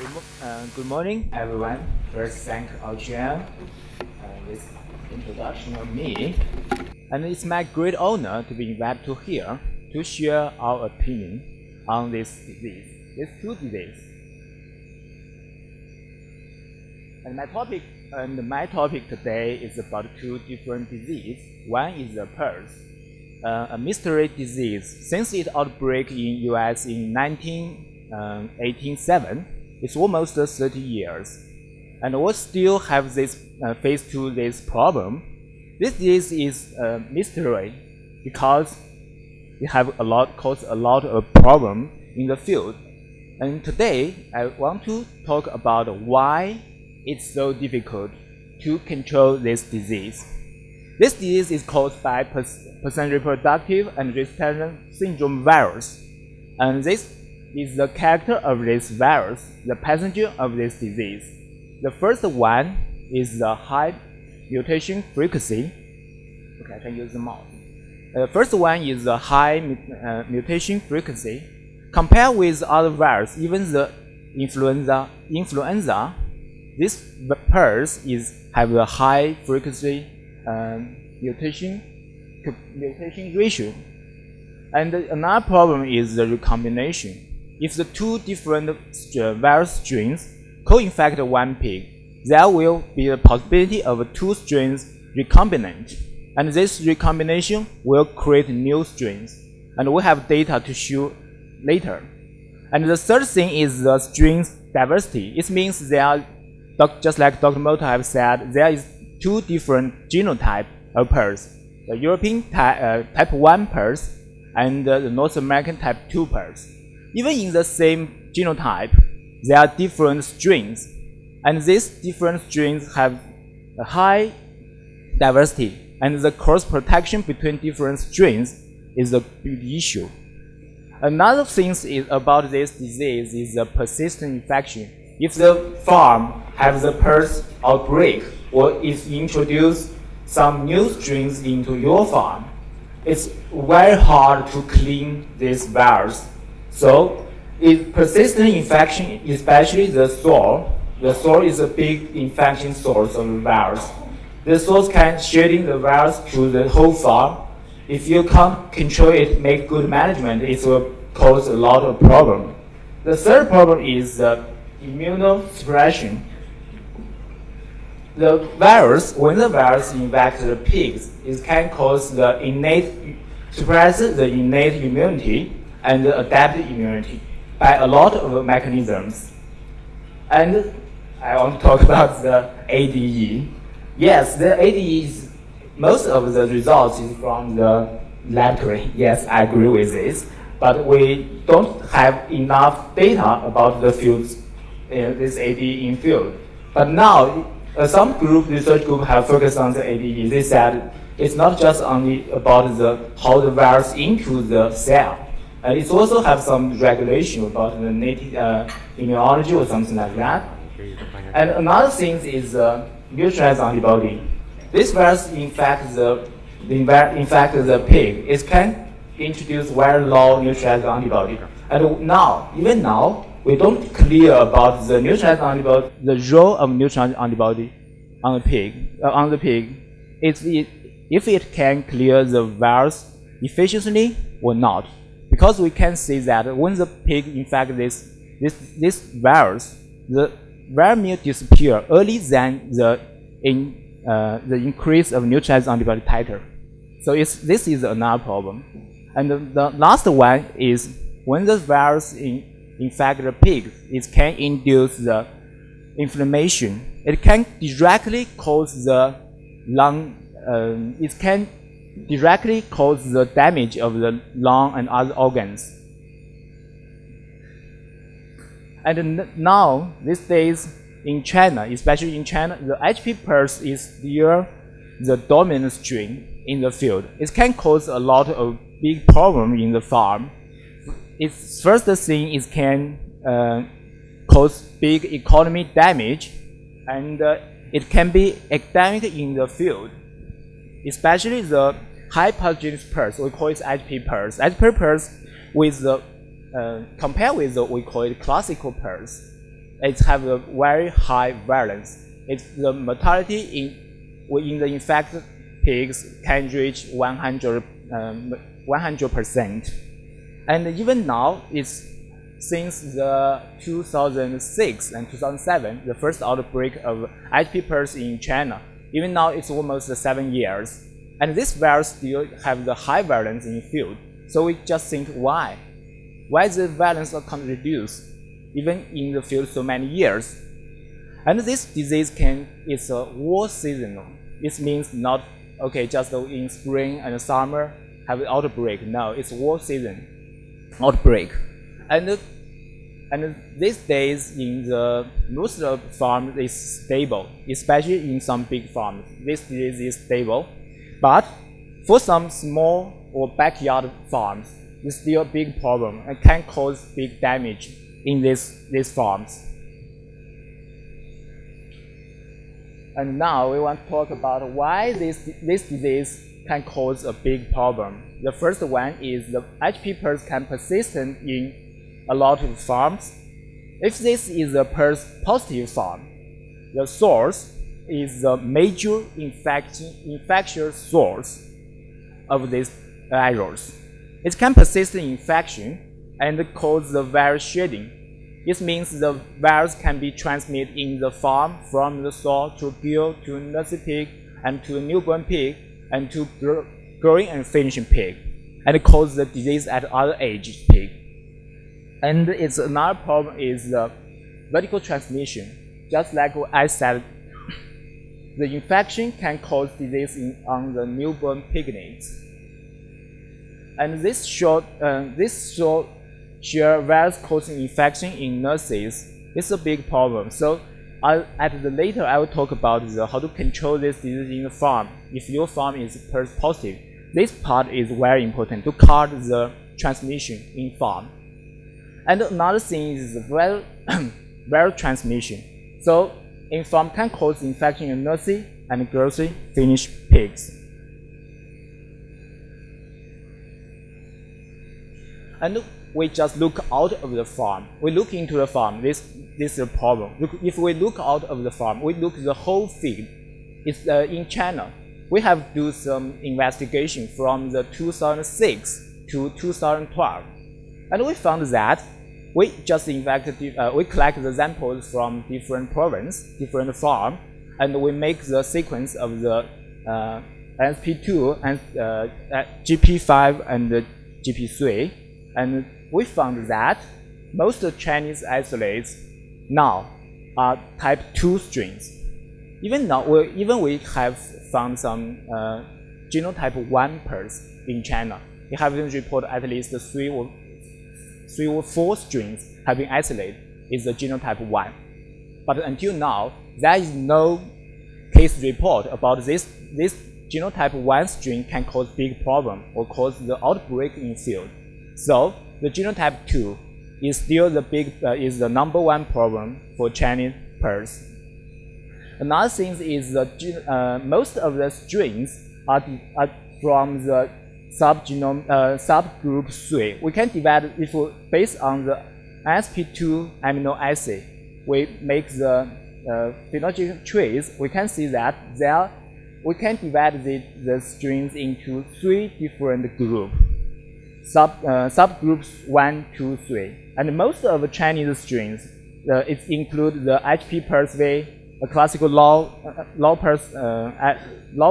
Good morning, everyone. First, thank Hanchun this introduction of me. And it's my great honor to be invited to here to share our opinion on this disease, these two diseases. And my topic today is about two different diseases. One is the PRRS, a mystery disease. Since its outbreak in US in 1987, it's almost 30 years, and we still have this face to this problem. This disease is a mystery because it cause a lot of problem in the field. And today I want to talk about why it's so difficult to control this disease. This disease is caused by person reproductive and resistance syndrome virus, and this is the character of this virus, the pathogen of this disease. The first one is the high mutation frequency. Okay, I can use the mouse. The first one is the high mutation frequency. Compared with other viruses, even the influenza, this PRRS have a high frequency mutation ratio. And another problem is the recombination. If the two different virus strains co-infect one pig, there will be the possibility of two strains recombinant, and this recombination will create new strains, and we have data to show later. And the third thing is the strain diversity. It means there are, just like Dr. Moto have said, there is two different genotypes of PRRS, the European type 1 PRRS and the North American type 2 PRRS. Even in the same genotype, there are different strains, and these different strains have a high diversity, and the cross protection between different strains is a big issue. Another thing is about this disease is the persistent infection. If the farm has the PRRS outbreak or is introduced some new strains into your farm, it's very hard to clean this virus. So, persistent infection, especially the soil is a big infection source of the virus. The soil can shedding the virus to the whole farm. If you can't control it, make good management, it will cause a lot of problem. The third problem is immunosuppression. When the virus infects the pigs, it can cause suppress the innate immunity and the adaptive immunity by a lot of mechanisms. And I want to talk about the ADE. Yes, the ADE is, most of the results is from the laboratory. Yes, I agree with this. But we don't have enough data about the fields, this ADE in field. But now, some research group have focused on the ADE. They said it's not just only about how the virus into the cell. It also has some regulation about the native immunology or something like that. And another thing is neutralizing antibody. This virus infects the pig. It can introduce very low neutralizing antibody. And even now, we don't clear about the neutralizing antibody, the role of neutralizing antibody on the pig. If it can clear the virus efficiently or not. Because we can see that when the pig infects this virus, the virus will disappear early than the increase of neutralizing antibody titer. So this is another problem. And the last one is when the virus infects the pigs, it can induce the inflammation. It can directly cause the lung. It can directly cause the damage of the lung and other organs. And now, these days in China, especially in China, the HP PRRS is still the dominant strain in the field. It can cause a lot of big problems in the farm. Its first thing is can cause big economy damage, and it can be epidemic in the field. Especially the high pathogen PRRS, we call it HP PRRS. HP PRRS with the compared with the we call it classical PRRS, it have a very high valence. The mortality in the infected pigs can reach 100%. And even now, it's since the 2006 and 2007, the first outbreak of HP PRRS in China. Even now, it's almost 7 years. And this virus still have the high valence in the field. So we just think, why? Why the valence can't reduce, even in the field so many years? And this disease is a war seasonal. It means not, okay, just in spring and summer have an outbreak. No, it's war season outbreak. And these days in the most of the farms is stable, especially in some big farms. This disease is stable. But for some small or backyard farms, it's still a big problem and can cause big damage in these farms. And now we want to talk about why this disease can cause a big problem. The first one is the HP PRRS can persistent in a lot of farms. If this is a PRRS positive farm, the source is the major infectious source of these errors. It can persist in infection and cause the virus shedding. This means the virus can be transmitted in the farm from the sow to gill to nursery pig and to newborn pig and to growing and finishing pig, and cause the disease at other age pig. And it's another problem is the vertical transmission. Just like what I said, the infection can cause disease on the newborn piglets. And this short share virus causing infection in nurses is a big problem. So later I will talk about how to control this disease in the farm. If your farm is PRRS positive, this part is very important to cut the transmission in farm. And another thing is viral transmission. So in farm can cause infection in nursery and grocery finished pigs. And we just look out of the farm. We look into the farm. This is a problem. If we look out of the farm, we look at the whole field. It's in China. We have do some investigation from the 2006 to 2012, and we found that we just we collect the samples from different province, different farm, and we make the sequence of the SP2 and GP5 and GP3, and we found that most Chinese isolates now are type 2 strains. Even now, we have found some genotype 1 PRRS in China. We have reported at least 3 or 4 strains have been isolated is the genotype 1. But until now, there is no case report about this genotype 1 strain can cause big problem or cause the outbreak in field. So the genotype 2 is still the the number 1 problem for Chinese PRRS. Another thing is most of the strains are from the subgroup 3. We can divide if based on the sp2 amino acid. We make the phylogenetic trees. We can see that we can divide the strains into 3 different groups. Subgroups 1, 2, 3, and most of the Chinese strains it include the HP PRRSv, a classical low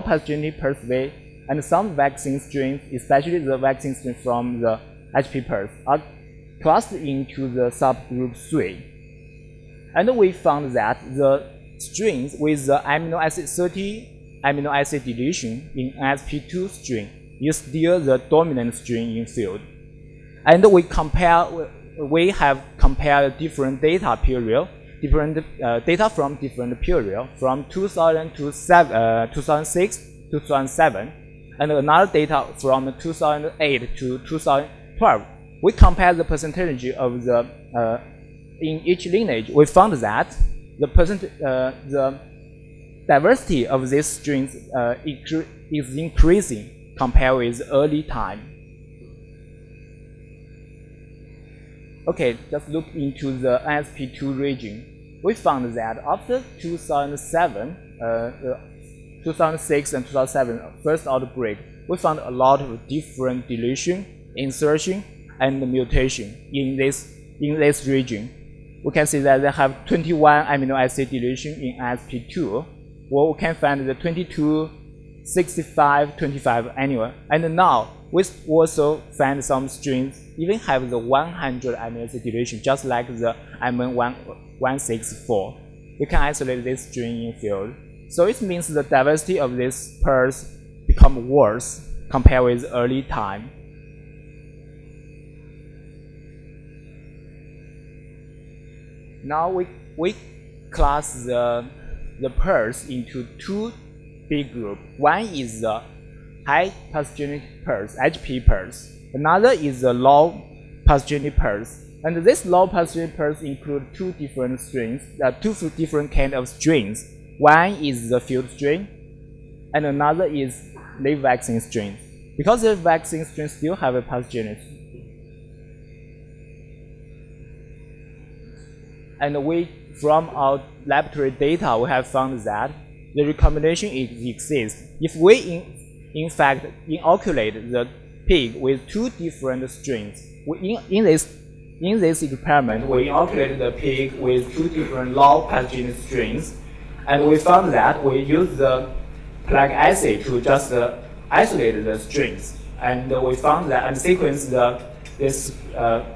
pathogenic PRRSv, and some vaccine strains, especially the vaccine strains from the HP PRRS, are classed into the subgroup 3. And we found that the strains with the amino acid 30 amino acid deletion in sp2 strain is still the dominant strain in field. And we have compared different data period, data from different period, from 2000 to 2006 to 2007, and another data from 2008 to 2012. We compare the percentage of the in each lineage. We found that the diversity of these strains is increasing compared with early time. Okay, just look into the sp2 region. we found that after 2006 and 2007 first outbreak, we found a lot of different deletion, insertion, and mutation in this region. We can see that they have 21 amino acid deletion in sp2, or we can find the 22, 65, 25 anyway. And now we also find some strains even have the 100 amino acid deletion, just like the MN164. We can isolate this strain in field. So it means the diversity of these pairs become worse compared with early time. Now we class the pairs into two big groups. One is the high pathogenic pairs, HP pairs. Another is the low pathogenic pairs. And this low pathogenic pairs include two different strains, two different kind of strains. One is the field strain, and another is live vaccine strain. Because the vaccine strains still have a pathogenicity. And from our laboratory data, we have found that the recombination exists. If we in fact inoculate the pig with two different strains, in this experiment, we inoculated the pig with two different low pathogenic strains, and we found that we used the plaque assay to just isolate the strains, and we found that and sequenced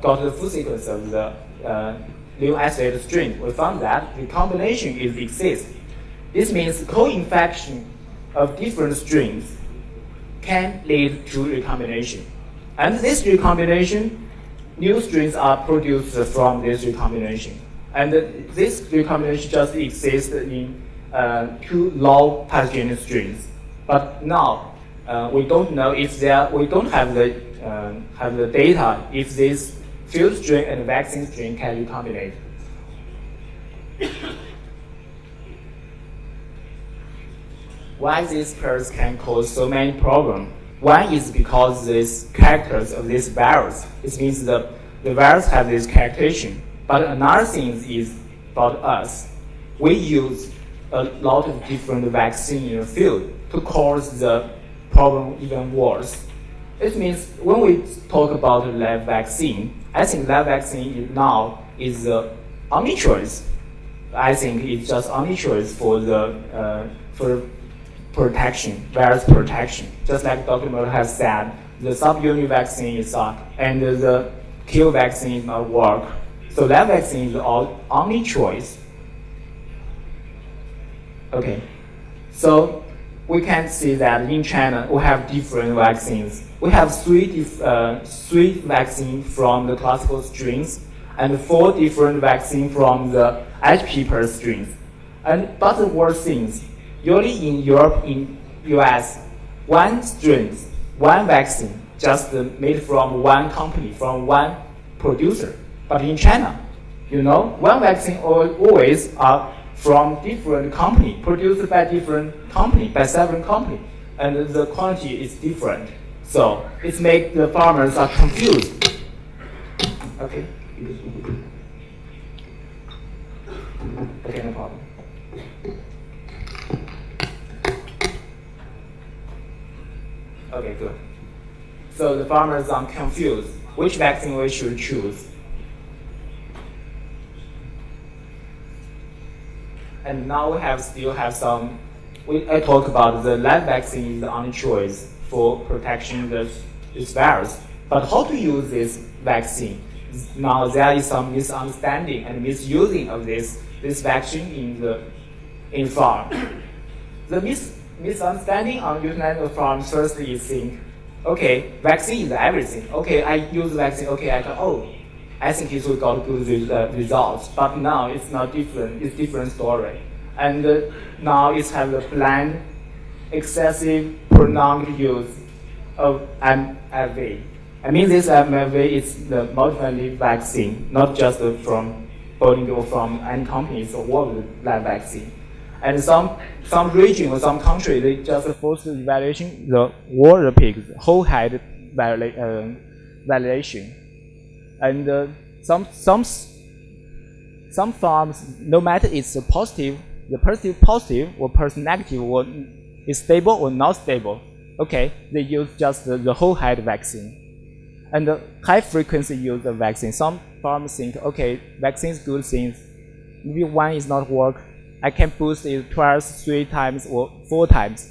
got the full sequence of the new isolated strain. We found that recombination exists. This means co-infection of different strains can lead to recombination. And this recombination, new strains are produced from this recombination. And this recombination just exists in two low pathogenic strains. But now we don't know if we don't have the data if this field strain and vaccine strain can recombinate. Why these pairs can cause so many problems? One is because these characters of this virus. It means the virus have this characterization. But another thing is about us. We use a lot of different vaccines in the field to cause the problem even worse. It means when we talk about live vaccine, I think live vaccine now is the only choice. I think it's just only choice for protection, virus protection. Just like Dr. Miller has said, the subunit vaccine is up, and the kill vaccine is not work. So live vaccine is the only choice. Okay, so we can see that in China we have different vaccines. We have three vaccines from the classical strains and 4 different vaccines from the HP per strains. But the worst things, usually in Europe, in US, one strain, one vaccine, just made from one company, from one producer. But in China, one vaccine always are from different company, produced by different company, by several companies, and the quantity is different. So it makes the farmers are confused. Okay. Okay, no problem. Okay, good. So the farmers are confused which vaccine we should choose. And now we still have some. I talk about the live vaccine is the only choice for protection this virus. But how to use this vaccine? Now there is some misunderstanding and misusing of this vaccine in farm. The misunderstanding on using the farm first is think, okay, vaccine is everything. Okay, I use vaccine. Okay, I think it will got good results. But now it's not different. It's different story. And now it has a planned, excessive, prolonged use of MFV. I mean, this MFV is the multivalent vaccine, not just from Boeing or from any companies or world live vaccine. And some region or some country, they just force the evaluation, the water pigs, whole head validation. And some some farms, no matter it's positive, the person positive or person negative or is stable or not stable, okay, they use just the whole head vaccine. And the high frequency use of vaccine. Some farmers think, okay, vaccine is good things. Maybe one is not work. I can boost it twice, 3 times, or 4 times.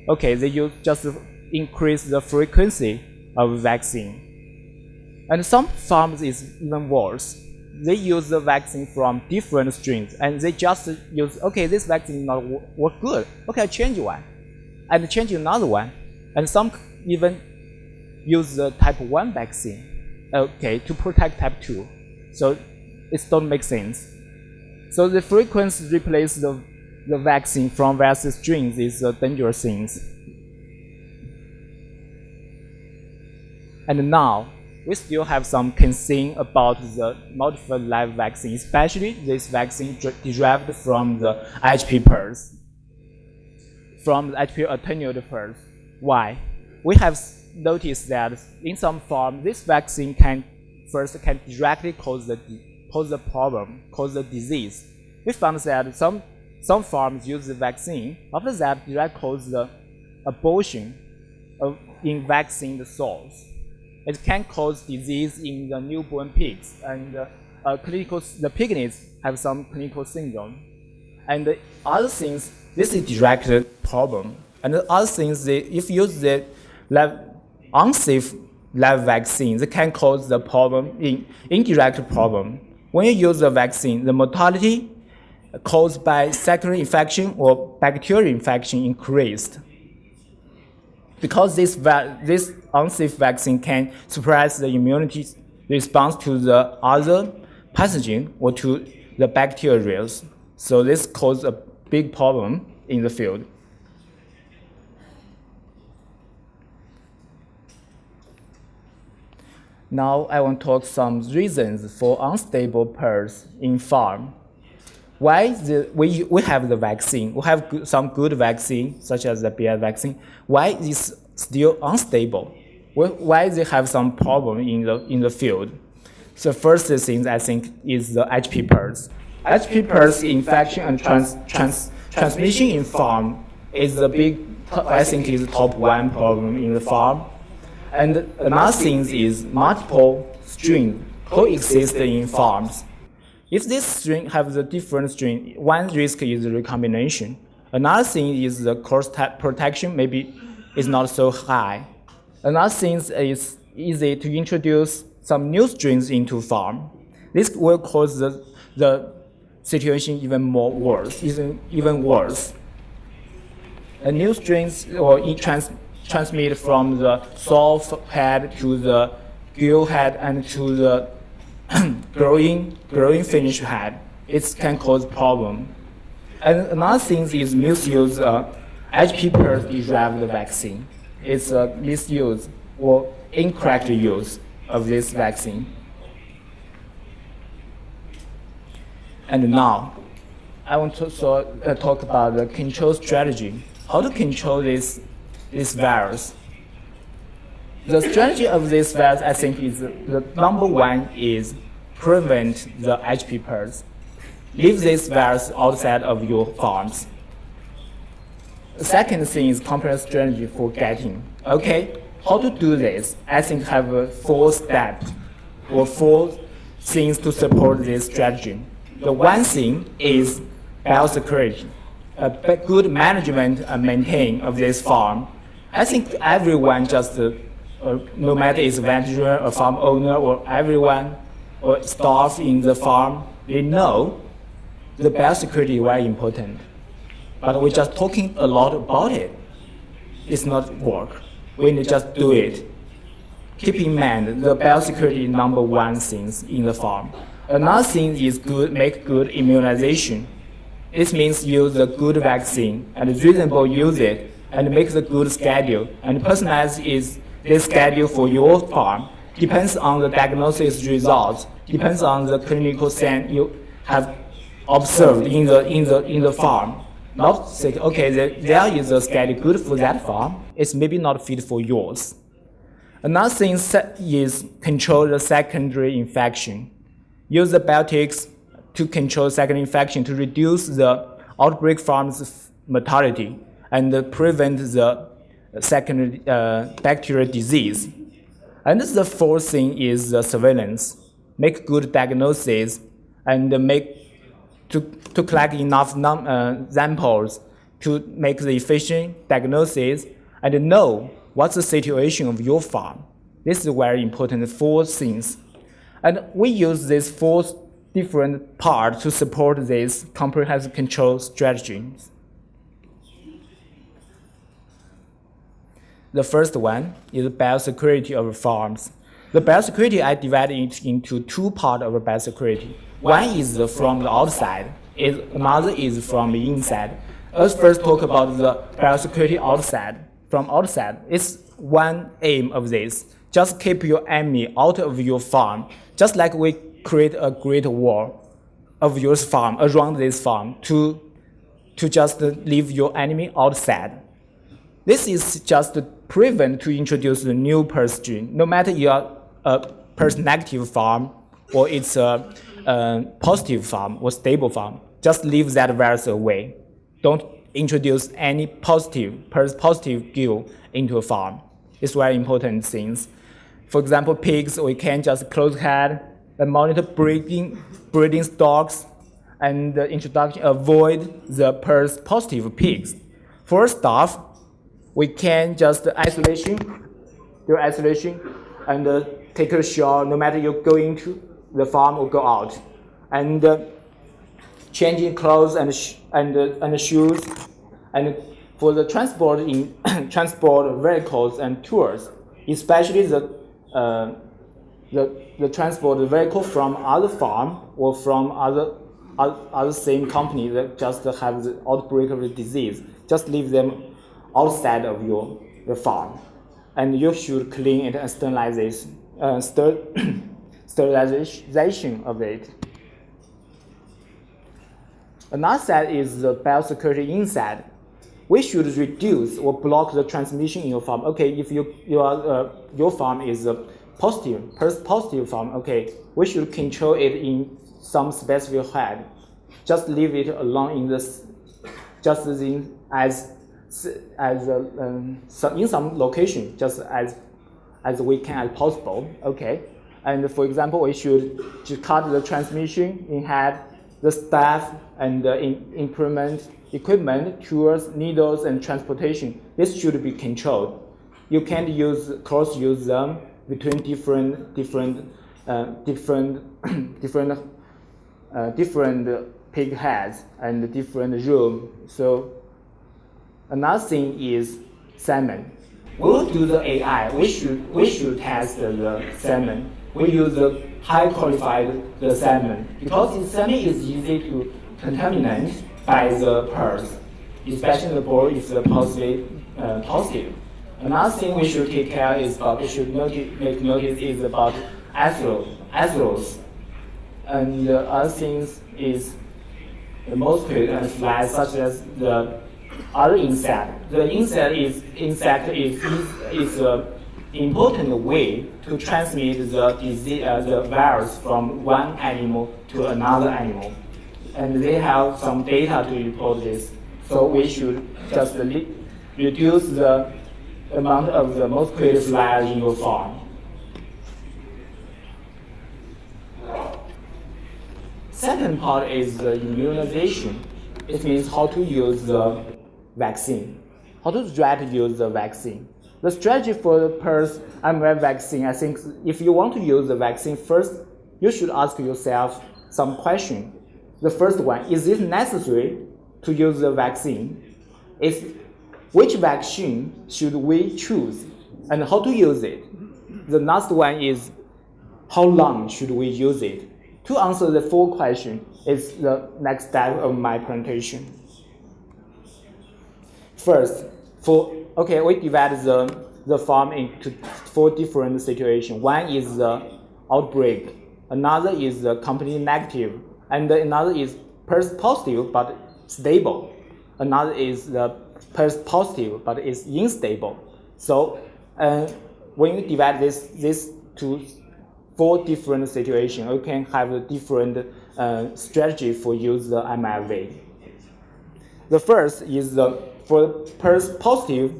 Okay, they use just increase the frequency of vaccine. And some farms is even worse. They use the vaccine from different strains, and they just use, okay, this vaccine not work good. Okay, I change one, and change another one, and some even use the type 1 vaccine, okay, to protect type 2. So it don't make sense. So the frequency replace the vaccine from various strains is a dangerous thing. And now, we still have some concern about the multiple live vaccine, especially this vaccine derived from the PRRS, from the attenuated PRRS. Why? We have noticed that in some form, this vaccine can directly cause the problem, cause the disease. We found that some farms use the vaccine. After that, direct cause the abortion in vaccine source. It can cause disease in the newborn pigs, and the piglets have some clinical syndrome. And the other things, this is direct problem. And the other things, if you use the unsafe live vaccine, it can cause the problem indirect problem. When you use the vaccine, the mortality caused by secondary infection or bacterial infection increased. Because this unsafe vaccine can suppress the immunity response to the other pathogen or to the bacteria. So this caused a big problem in the field. Now I want to talk some reasons for unstable PRRS in farm. Why we have the vaccine? We have some good vaccine, such as the PRRS vaccine. Why is still unstable? Why they have some problem in the field? So first thing I think is the PRRS. PRRS infection and transmission in farm is the big, I think is the top 1 problem in the farm. And another thing is multiple strains coexist in farms. If this strain has a different strain, one risk is the recombination. Another thing is the cross protection maybe is not so high. Another thing is easy to introduce some new strains into farm. This will cause the situation even worse. And new strains or transmit from the soft head to the gill head and to the growing finished head. It can cause problem. And another thing is misuse PRRS derived vaccine. It's a misuse or incorrect use of this vaccine. And now, I want to talk about the control strategy. How to control this virus. The strategy of this virus, I think, is the number 1 is prevent the PRRS. Leave this virus outside of your farms. The second thing is comprehensive strategy for getting. Okay, how to do this? I think have 4 steps or 4 things to support this strategy. The one thing is biosecurity, a good management and maintain of this farm. I think everyone just, no matter is a veterinarian or farm owner or everyone or staff in the farm, they know the biosecurity is very important. But we're just talking a lot about it. It's not work. We need to just do it. Keep in mind the biosecurity is number 1 thing in the farm. Another thing is make good immunization. This means use a good vaccine and reasonable use it and make the good schedule and personalize this schedule for your farm. Depends on the diagnosis results. Depends on the clinical sign you have observed in the farm. Not say, okay, there is a schedule good for that farm. It's maybe not fit for yours. Another thing is control the secondary infection. Use the biotics to control second infection, to reduce the outbreak farm's mortality and prevent the second bacterial disease. And the fourth thing is the surveillance. Make good diagnosis and to collect enough samples to make the efficient diagnosis and know what's the situation of your farm. This is very important, four things. And we use these four different parts to support this comprehensive control strategy. The first one is biosecurity of farms. The biosecurity, I divide it into two parts of biosecurity. One is from the outside, another is from the inside. Let's first talk about the biosecurity outside. From outside, it's one aim of this. Just keep your enemy out of your farm, just like we create a great wall of your farm, around this farm, to just leave your enemy outside. This is just to prevent to introduce the new pathogen. No matter you are a PRRS-negative farm or it's a positive farm or stable farm, just leave that virus away. Don't introduce any PRRS-positive gill into a farm. It's very important things. For example, pigs, we can just close head and monitor breeding stocks and the introduction, avoid the PRRS-positive pigs. For staff, we can just do isolation and take a shower no matter you're going to the farm or go out. And changing clothes and shoes. And for the transport vehicles and tours, especially the transport vehicle from other farm or from other same company that just have the outbreak of the disease, just leave them outside of your farm, and you should clean it and sterilization of it. Another side is the biosecurity inside. We should reduce or block the transmission in your farm. Okay, if your farm is a PRRS-positive farm, okay, we should control it in some specific head. Just leave it alone in this, just in some location, just as we can as possible. Okay, and for example, we should cut the transmission in head, the staff and implement equipment, tools, needles, and transportation. This should be controlled. You can't cross-use them between different pig heads and different room. So another thing is salmon. We will do the AI. We should test the salmon. We use the high qualified salmon because the salmon is easy to contaminate by the PRRS, especially the ball if the positive. Another thing we should take care is about make notice is about azoles. And other things is the mosquito and flies, such as the other insect. The insect is an important way to transmit the disease, the virus from one animal to another animal. And they have some data to report this. So we should just reduce the amount of the mosquito flies in your farm. Second part is the immunization. It means how to use the vaccine. How to try to use the vaccine. The strategy for the PRRS vaccine, I think if you want to use the vaccine, first you should ask yourself some question. The first one, is it necessary to use the vaccine? Which vaccine should we choose and how to use it? The last one is, how long should we use it? To answer the full question is the next step of my presentation. First, we divide the farm into four different situations. One is the outbreak, another is the completely negative, and another is PRRS positive but stable. Another is the PRRS positive but is unstable. So when you divide this to four different situations, you can have a different strategy for use the PRRSv. The first is for positive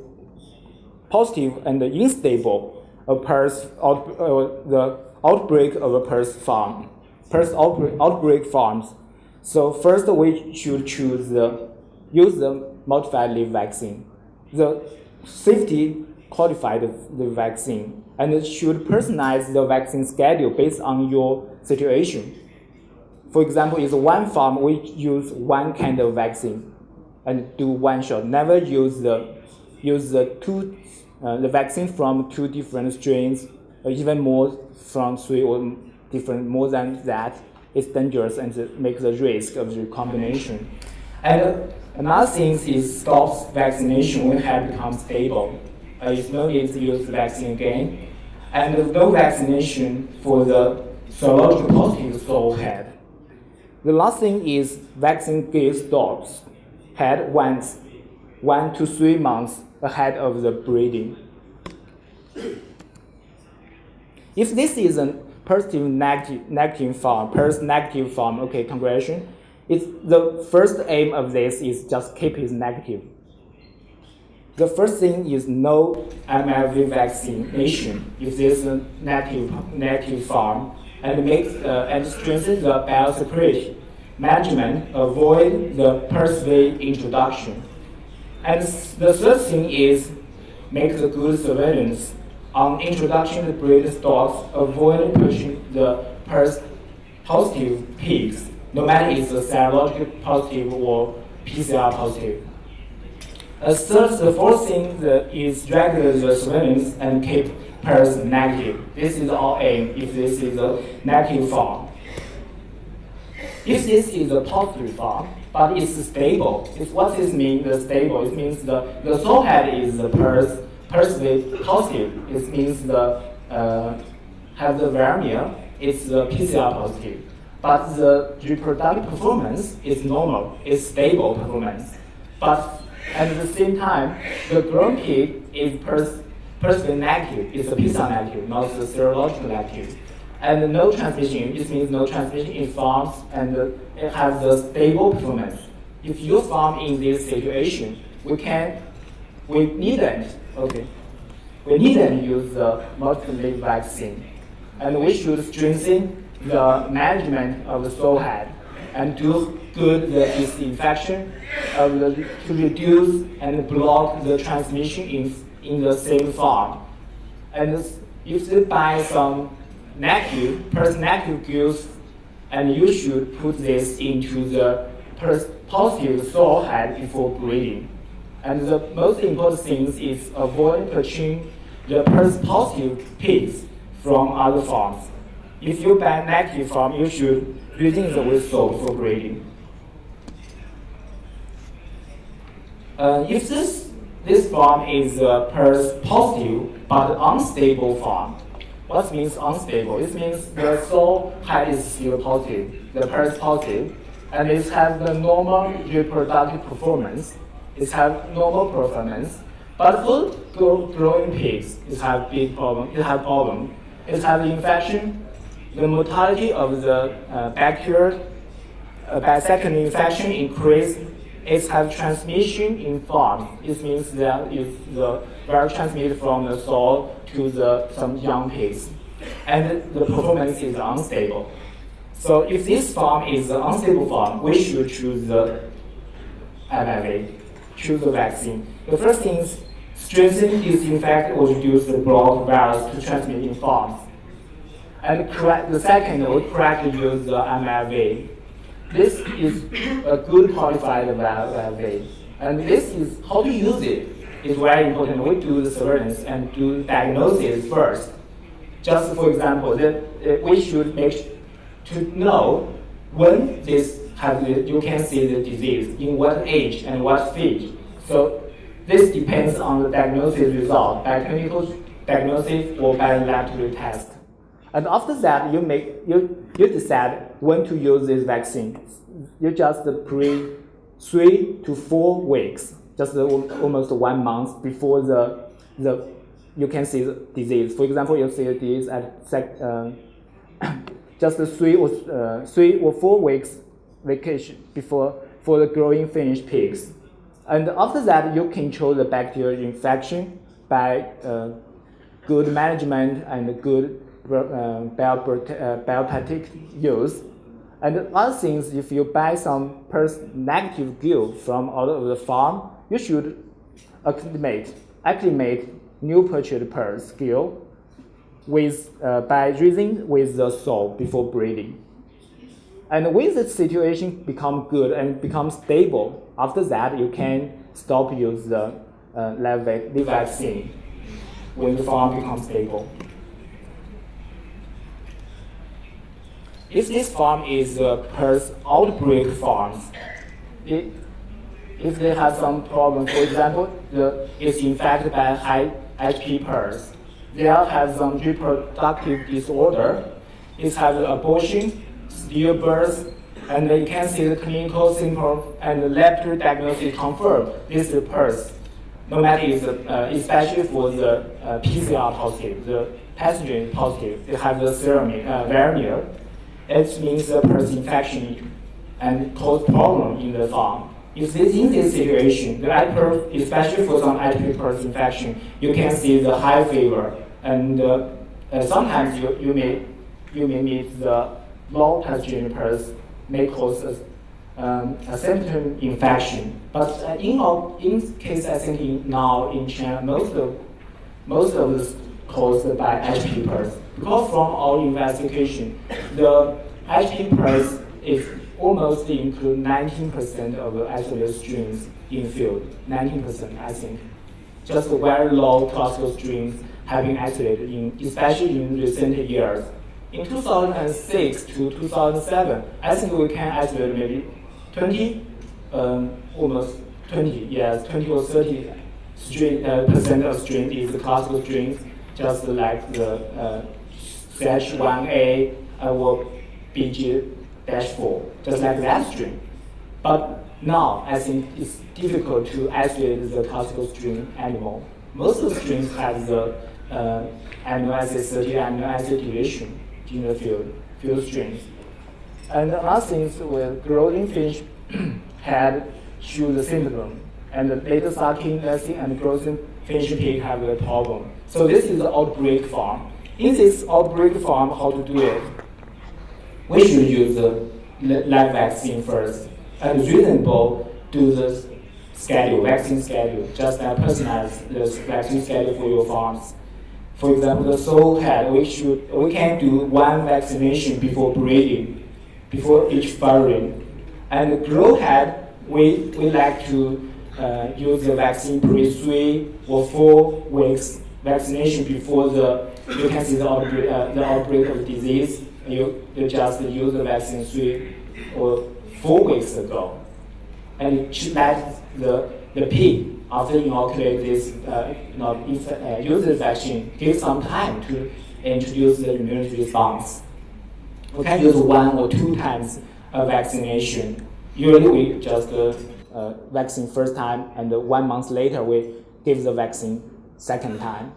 and unstable the outbreak of a PRRS outbreak forms. So first we should use the modified leaf vaccine. The safety qualified the vaccine and should personalize the vaccine schedule based on your situation. For example, in one farm we use one kind of vaccine and do one shot. Never use the vaccine from two different strains, or even more from three or different more than that. It's dangerous and makes the risk of the recombination. And another thing is stops vaccination when head becomes stable. It's no need to use the vaccine again. And no vaccination for the serological positive sow head. The last thing is vaccine gives dogs head once 1 to 3 months ahead of the breeding. If this is a positive negative form, negative form, okay, congratulations. The first aim of this is just keep it negative. The first thing is no PRRSv vaccination if there's a negative form, and strengthen the biosecurity management, avoid the PRRSv introduction. And the third thing is make the good surveillance on introduction of breed stocks, avoid pushing the PRRS positive pigs, no matter if it's serological positive or PCR positive. The fourth thing is regular the surveillance and keep PRRS negative. This is our aim if this is a negative form. If this is a positive form, but it's stable, what this means, the stable? It means the sow head is the PRRSv positive. It means have the vermeer, it's the PCR positive. But the reproductive performance is normal, it's stable performance. But at the same time, the grown pig is PRRSv negative, it's a PCR negative, not the serological negative. And no transmission, it means no transmission in farms, and it has the stable performance. If you farm in this situation, we needn't use the multiple leaf vaccine, and we should strengthen the management of the sow head and do good the disinfection to reduce and block the transmission in the same farm. And if they buy some PRRS negative gills, and you should put this into the PRRS positive sow head before breeding. And the most important thing is avoid purchasing the PRRS positive pigs from other farms. If you buy negative farm, you should breeding the with sow before breeding. If this farm is a PRRS positive but unstable farm, what means unstable? It means the sow head is still positive, the PRRS positive, and it has the normal reproductive performance. It has normal performance, but for growing pigs, it has big problem. It has problem. It has infection. The mortality of the bacteria by second infection increase. It has transmission in farms. It means that is the virus transmitted from the soil to some young pigs, and the performance is unstable. So if this farm is an unstable farm, we should choose the PRRSv, choose the vaccine. The first thing is strengthen, disinfect, or reduce the blood virus to transmit in farms. And the second, we correctly use the PRRSv. This is a good qualified PRRSv. And this is how to use it is very important. We do the surveillance and do diagnosis first. Just for example, we should to know when you can see the disease, in what age and what stage. So this depends on the diagnosis result, by clinical diagnosis or by laboratory test. And after that, you decide when to use this vaccine. You just pre 3 to 4 weeks, just almost 1 month before you can see the disease. For example, you see the disease at just 3 or 4 weeks vacation for the growing finished pigs. And after that, you control the bacterial infection by good management and good bioprotective use. And other things, if you buy some negative gill from out of the farm, you should acclimate new purchased PRRS gill by raising with the soil before breeding. And when the situation becomes good and becomes stable, after that you can stop use the vaccine when the farm becomes stable. If this farm is a PRRS outbreak farm, if they have some problem, for example, it's infected by high HP PRRS, they have some reproductive disorder, it has abortion, stillbirth, and you can see the clinical symptoms and the laboratory diagnosis confirm this is PRRS. No matter especially for the PCR positive, the pathogen positive, they have the variant. It means the PRRS infection and cause problem in the farm. If in this situation, the especially for some IP PRRS infection, you can see the high fever, and sometimes you may meet the low pathogen PRRS may cause a symptom infection. But in case, I think now in China, most of this caused by HP PRRS. Because from our investigation, the HP PRRS is almost include 19% of the isolated strains in field. 19%, I think. Just very low classical strains have been isolated, especially in recent years. In 2006 to 2007, I think we can isolate maybe 20, almost 20, yes, 20 or 30 percent of strain is the classical strains, just like the CH1A or BG-4, just like that strain. But now, I think it's difficult to isolate the classical strain anymore. Most of the strains have the amino acid 30 amino acid deletion in the field strains. And another things with growing fish had show the syndrome, and the later sucking, nesting, and growing fish pig have the problem. So this is the outbreak farm. In this outbreak farm, how to do it? We should use the live vaccine first, and reasonable do the vaccine schedule, just personalize the vaccine schedule for your farms. For example, the sow head, we can do one vaccination before breeding, before each farrowing. And the grow head, we like to use the vaccine pre-3 or 4 weeks vaccination before you can see the outbreak of disease. You just use the vaccine 3 or 4 weeks ago. And you should let the pig, after inoculate this, use the vaccine, give some time to introduce the immunity response. We can use 1 or 2 times vaccination. Usually we just vaccine first time, and 1 month later we give the vaccine second time.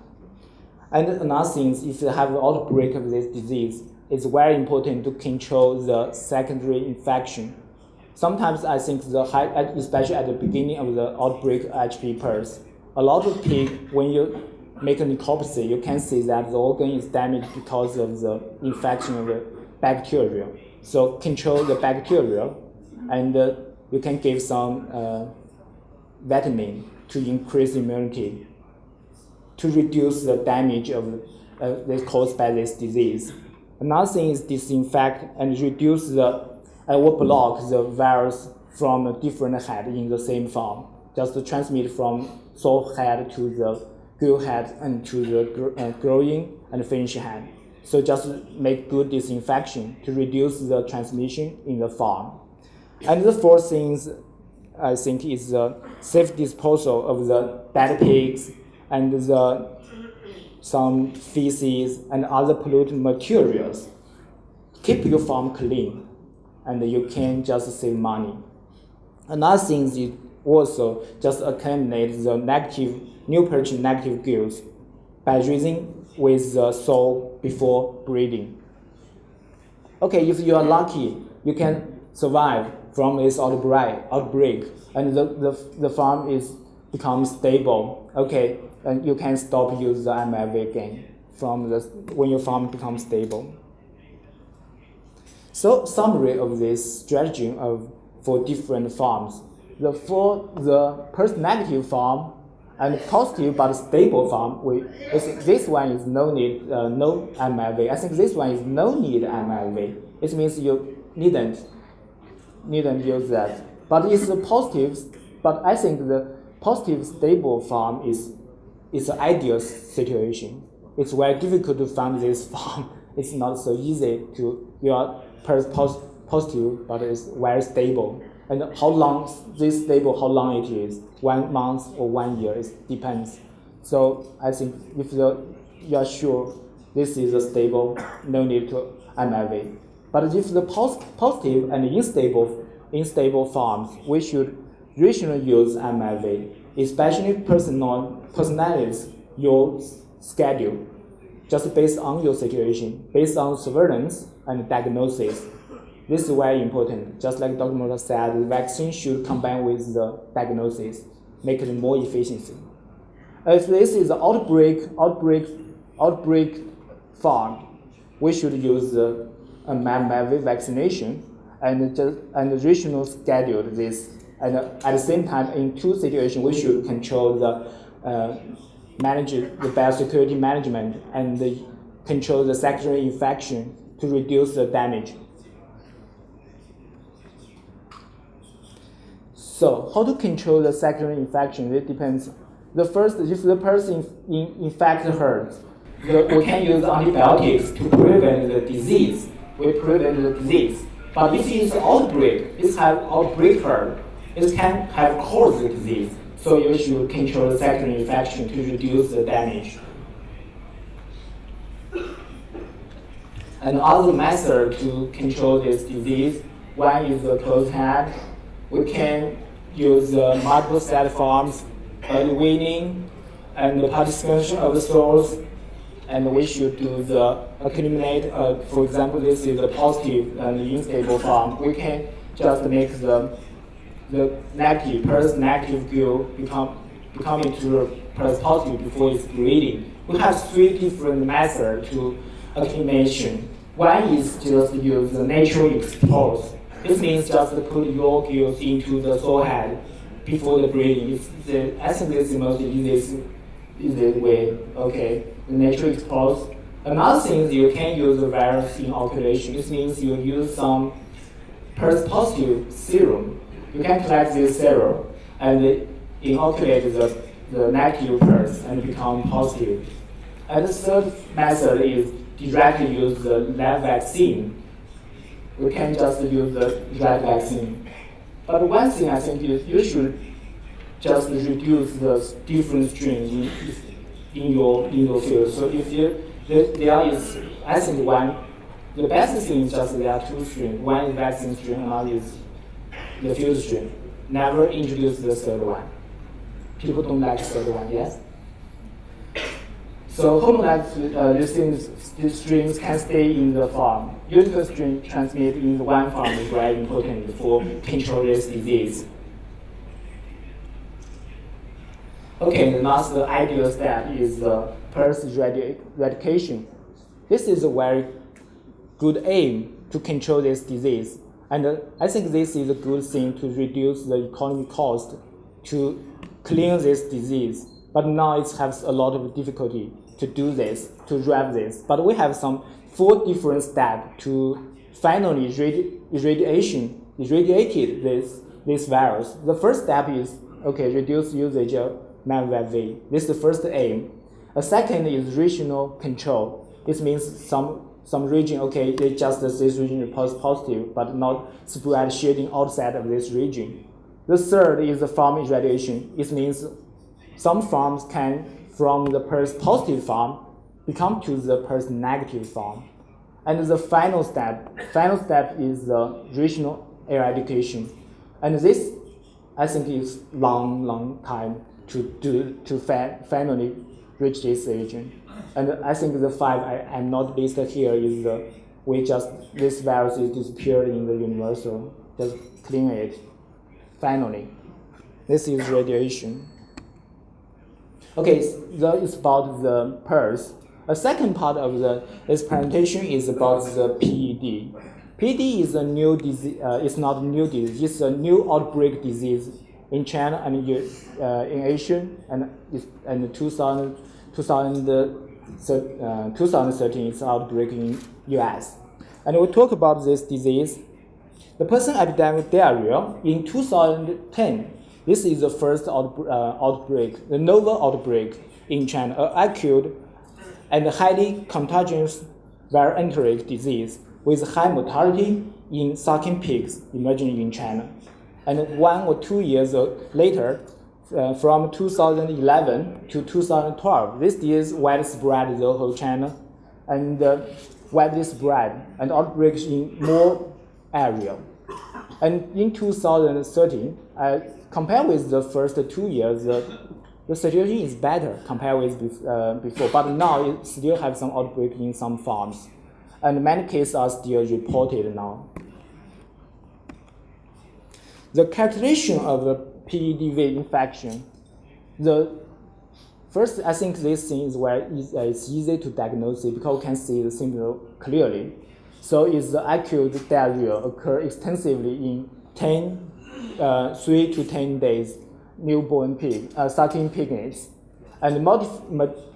And another thing is, if you have an outbreak of this disease, it's very important to control the secondary infection. Sometimes I think especially at the beginning of the outbreak of HP PRRS, a lot of pig, when you make a necropsy, you can see that the organ is damaged because of the infection of the bacteria. So control the bacteria, and you can give some vitamin to increase immunity, to reduce the damage that's caused by this disease. Another thing is disinfect and reduce or block the virus from a different head in the same farm, just to transmit from sow head to the gill head and to the growing and finish head. So just make good disinfection to reduce the transmission in the farm. And the fourth thing, I think, is the safe disposal of the dead pigs and some feces and other pollutant materials. Keep your farm clean, and you can just save money. Another thing is also just accumulate the new purchase negative gills by raising with the soil before breeding. Okay, if you are lucky, you can survive from this outbreak, and the farm becomes stable. Okay, and you can stop use the MFV again when your farm becomes stable. So summary of this strategy for different farms. For the PRRS negative farm and positive but stable farm, I think this one is no MFV. I think this one is no need MFV. It means you needn't use that. But it's a positive. But I think the positive stable farm is an ideal situation. It's very difficult to find this farm. It's not so easy to you are positive, but it's very stable. And how long this stable, how long it is, 1 month or 1 year, it depends. So I think if you are sure this is a stable, no need to MFV. But if the positive and unstable farms, we should rationally use MFV, especially personalize your schedule, just based on your situation, based on surveillance and diagnosis. This is very important. Just like Dr. Mota said, the vaccine should combine with the diagnosis, make it more efficiency. If this is an outbreak farm, we should use the MFV vaccination and rational schedule this. And at the same time, in two situations, we should control manage the biosecurity management and control the secondary infection to reduce the damage. So how to control the secondary infection? It depends. The first, if the person infected hurt, we can use antibiotics to prevent the disease. We prevent the disease. But if it's outbreak, it has outbreak hurt, it can have caused the disease. So you should control the secondary infection to reduce the damage. Another method to control this disease, one is the closed head. We can use multiple set farms, early weaning, and the participation of the source. And we should do the accumulate. For example, this is a positive and unstable farm. We can just make the negative, PRRS negative gill become into a PRRS positive before it's breeding. We have 3 different methods to accumulation. One is just use the natural expose. This means just put your gills into the soil head before the breeding. I think this is the most easiest way. Okay, the natural expose. Another thing is you can use the virus inoculation. This means you use some PRRS positive serum. You can collect this serum and inoculate the negative PRRS and become positive. And the third method is directly use the live vaccine. We can just use the live vaccine. But one thing I think is you should just reduce the different strains in your field. So if there is, I think the best thing is just there are 2 strains. One is vaccine strain, another is the field strain. Never introduce the third one. People don't like the third one, yes? So homologous strains can stay in the farm. Unique strain transmit in the one farm is very important for control this disease. Okay, the last ideal step is the PRRS eradication. This is a very good aim to control this disease. And I think this is a good thing to reduce the economic cost to clean this disease. But now it has a lot of difficulty to do this, to drive this. But we have 4 different steps to finally irradiate this virus. The first step is, reduce usage of MFV. This is the first aim. A second is regional control. This means some region, they just this region is positive, but not spread shedding outside of this region. The third is the farm irradiation. It means some farms can, from the PRRS positive farm, become to the PRRS negative farm. And the final step is the regional eradication. And this, I think, is long time to finally reach this region. And I think the 5 I'm not listed here is the this virus is disappeared in the universal, just clean it. Finally, this is radiation. Okay, that is about the PRRS. A second part of this presentation is about the PED. PED is a new disease. It's not a new disease. It's a new outbreak disease in China and in Asia, and 2013 it's outbreak in US. And we talk about this disease. The person epidemic diarrhea in 2010. This is the first outbreak, the novel outbreak in China, an acute and highly contagious viral enteric disease with high mortality in sucking pigs emerging in China. And 1 or 2 years later, from 2011 to 2012, this disease widespread the whole China and widely spread and outbreaks in more area. And in 2013, compared with the first 2 years, the situation is better compared with before, but now it still has some outbreak in some farms, and many cases are still reported now. The characterization of the PEDv infection, first, I think this thing is where it's easy to diagnose it because we can see the symptom clearly. So it's the acute diarrhea occur extensively in 3 to 10 days newborn pig, sucking piglets. And the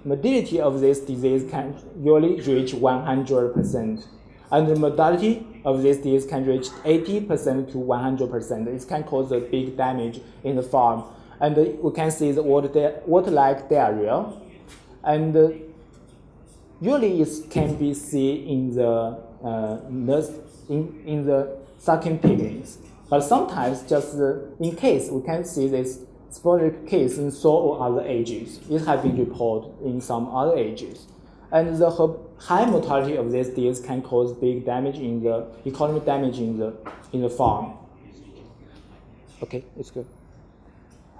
morbidity of this disease can usually reach 100%. And the mortality of this disease can reach 80% to 100%. It can cause a big damage in the farm. And we can see the water-like diarrhea. And usually it can be seen in the in the sucking piglets. But sometimes, just in case, we can see this sporadic case in some or other ages. It has been reported in some other ages. And the high mortality of this disease can cause big damage in the economic damage in the farm. Okay, it's good.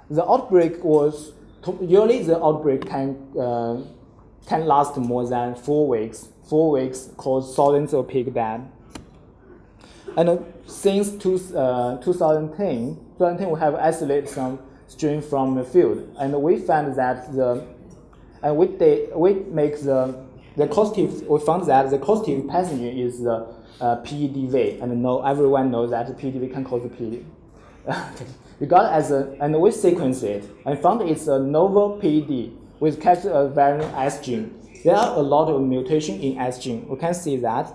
The outbreak was usually the outbreak can last more than 4 weeks. 4 weeks cause thousands of pig dead. And since 2010, we have isolated some strain from the field, and we found that we found that the causative pathogen is the PEDv, and everyone knows that PEDv can cause PD. We got and we sequenced it and found it's a novel PED with capture a variant S gene. There are a lot of mutation in S gene. We can see that.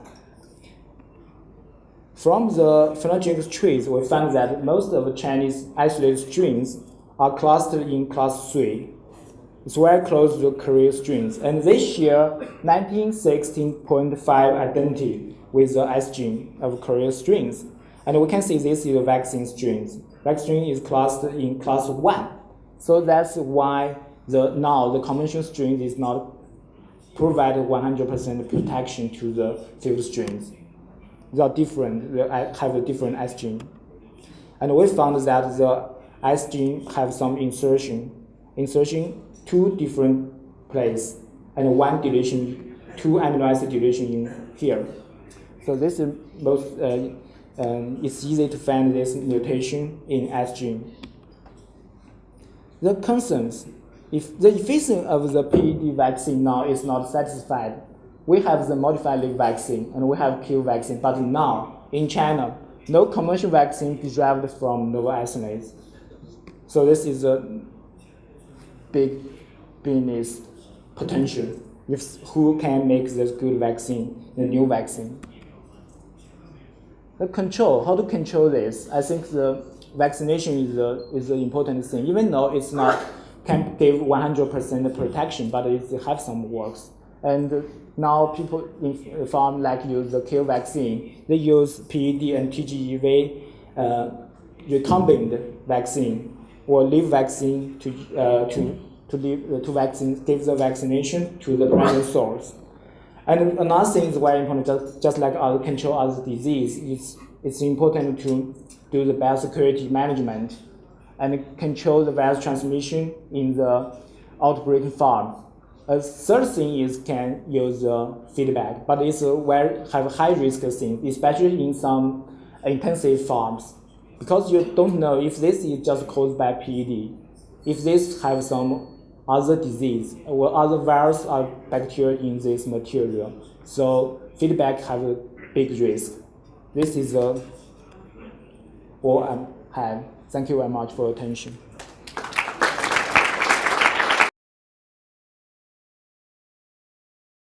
From the phylogenetic trees, we found that most of the Chinese isolated strains are clustered in class 3. It's very close to Korean strains, and they share 1916.5 identity with the S gene of Korean strains. And we can see this is the vaccine strains. Vaccine is clustered in class 1. So that's why now the conventional strain is not provide 100% protection to the field strains. They are different, they have a different S gene. And we found that the S gene have some insertion 2 different places, and 1 deletion, 2 amino acid deletion in here. So this is it's easy to find this mutation in S gene. The concerns, if the efficiency of the PED vaccine now is not satisfied, we have the modified live vaccine and we have Q vaccine, but now in China, no commercial vaccine derived from novel isolates. So this is a big business potential. If who can make this good vaccine, the new vaccine. The control, how to control this? I think the vaccination is an important thing, even though it's not can give 100% protection, but it has some works. And now people in farm use the Q vaccine. They use PED and TGEV recombinant vaccine or live vaccine to give the vaccination to the primary source. And another thing is very important, just like other control other disease, it's important to do the biosecurity management and control the virus transmission in the outbreak farm. A third thing is can use feedback, but it's have high risk thing, especially in some intensive farms, because you don't know if this is just caused by PED, if this have some other disease or other virus or bacteria in this material. So feedback have a big risk. This is all I have. Thank you very much for your attention.